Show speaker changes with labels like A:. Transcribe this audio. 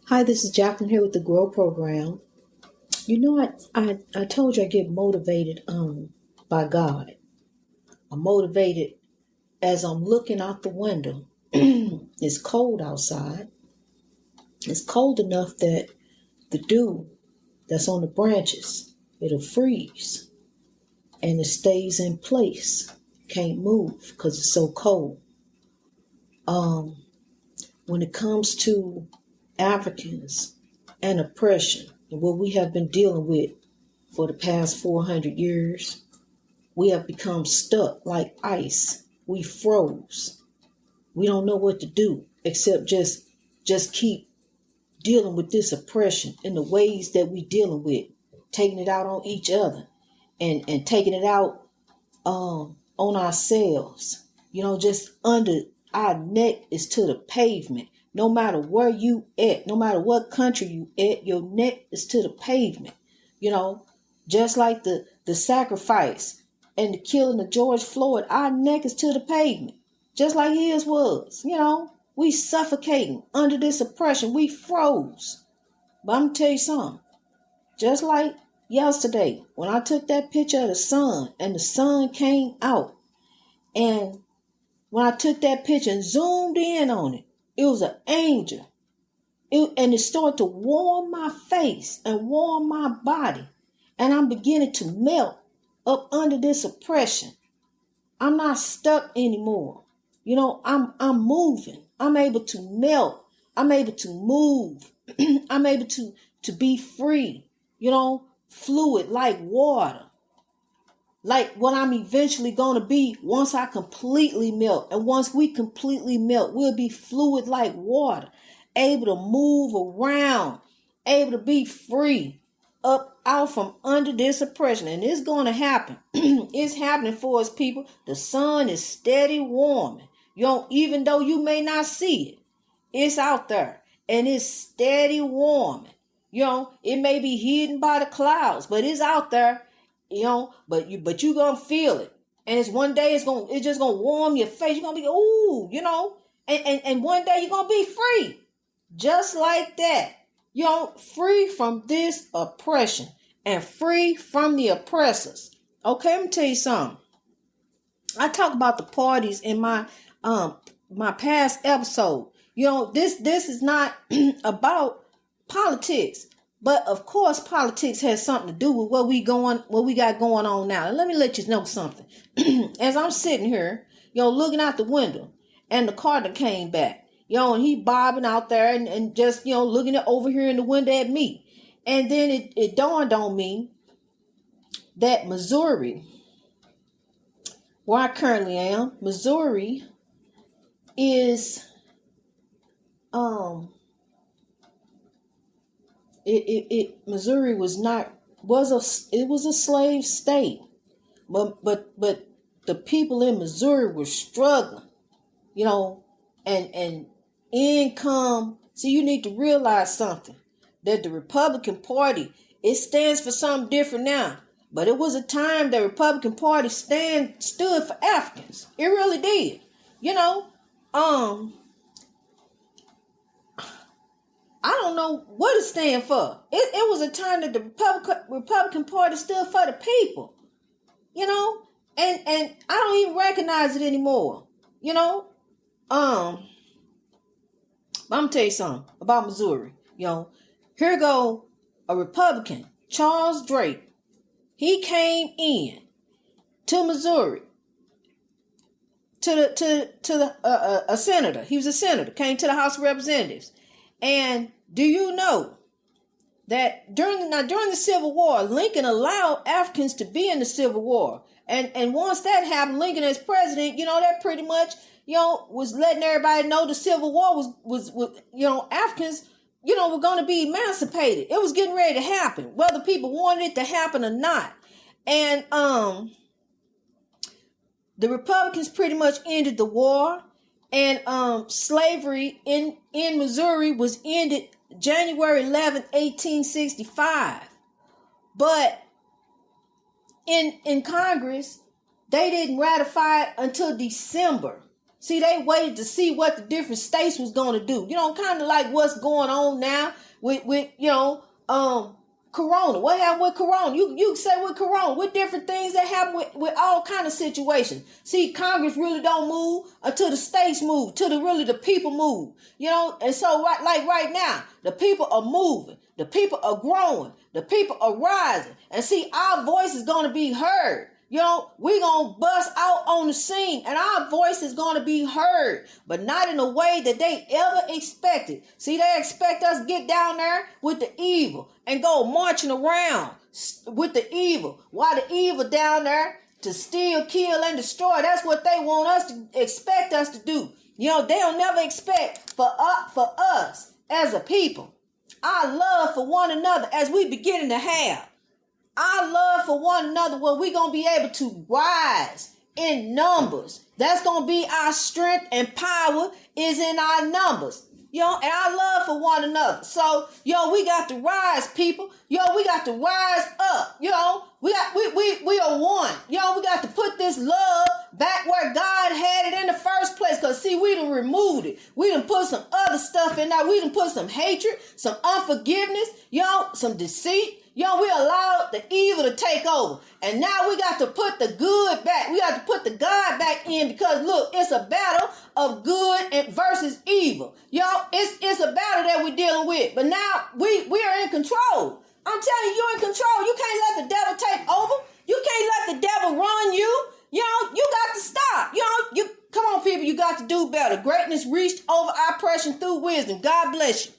A: Hi, this is Jacqueline here with the Grow Program. I told you I get motivated by God. I'm motivated as I'm looking out the window. It's cold outside. It's cold enough that the dew that's on the branches, it'll freeze and it stays in place. Can't move because it's so cold. Um, when it comes to Africans and oppression and what we have been dealing with for the past 400 years, we have become stuck like ice. We froze. We don't know what to do except just keep dealing with this oppression in the ways that we dealing with, taking it out on each other and taking it out on ourselves. Just under our neck is to the pavement. No matter where you at, no matter what country you at, your neck is to the pavement. You know, just like the sacrifice and the killing of George Floyd, our neck is to the pavement. Just like his was. We suffocating under this oppression. We froze. But I'm gonna tell you something. Just like yesterday, when I took that picture of the sun and the sun came out, and when I took that picture and zoomed in on it, it was an angel. And it started to warm my face and warm my body. And I'm beginning to melt up under this oppression. I'm not stuck anymore. I'm moving. I'm able to melt. I'm able to move. I'm able to be free. Fluid like water. Like what I'm eventually going to be once I completely melt. And once we completely melt, we'll be fluid like water, able to move around, able to be free, up out from under this oppression. And it's going to happen. It's happening for us, people. The sun is steady warming. Even though you may not see it, it's out there and it's steady warming. It may be hidden by the clouds, but it's out there. But you gonna feel it, and it's one day it's just gonna warm your face. You're gonna be and one day you're gonna be free, just like that. Free from this oppression and free from the oppressors. Okay, let me tell you something. I talk about the parties in my past episode. This is not about politics. But of course, politics has something to do with what we got going on now. And let me let you know something. As I'm sitting here, looking out the window, and the car that came back, and he bobbing out there and just, looking over here in the window at me. And then it dawned on me that Missouri, where I currently am, Missouri is Missouri was a slave state, but the people in Missouri were struggling, and income. See, you need to realize something, that the Republican Party, it stands for something different now, but it was a time the Republican Party stood for Africans. It really did. I don't know what it stands for. It was a time that the Republican Party stood for the people, and I don't even recognize it anymore, But I'm gonna tell you something about Missouri, Here go a Republican, Charles Drake. He came in to Missouri a senator. He was a senator. Came to the House of Representatives. And do you know that during the Civil War, Lincoln allowed Africans to be in the Civil War, and once that happened, Lincoln as president, that pretty much was letting everybody know the Civil War was Africans were going to be emancipated. It was getting ready to happen, whether people wanted it to happen or not, and the Republicans pretty much ended the war. And slavery in Missouri was ended January 11th, 1865. But in Congress, they didn't ratify it until December. See, they waited to see what the different states was going to do. Kind of like what's going on now with Corona. What happened with Corona? You say with Corona, with different things that happen with all kind of situations. See, Congress really don't move until the states move, till the people move. And so right now, the people are moving. The people are growing. The people are rising. And see, our voice is going to be heard. We're going to bust out on the scene and our voice is going to be heard, but not in a way that they ever expected. See, they expect us to get down there with the evil and go marching around with the evil, while the evil down there to steal, kill, and destroy. That's what they want us to expect us to do. They'll never expect for us as a people, our love for one another as we beginning to have. Our love for one another, where we're going to be able to rise in numbers. That's going to be our strength, and power is in our numbers. And our love for one another. So, we got to rise, people. We got to rise up. We are one. We got to put this love back where God had it in the first place. Because, see, we done removed it. We done put some other stuff in there. We done put some hatred, some unforgiveness, some deceit. We allowed the evil to take over. And now we got to put the good back. We got to put the God back in, because look, it's a battle of good versus evil. It's a battle that we're dealing with. But now we are in control. I'm telling you, you're in control. You can't let the devil take over. You can't let the devil run you. You got to stop. You come on, people, you got to do better. Greatness reached over oppression through wisdom. God bless you.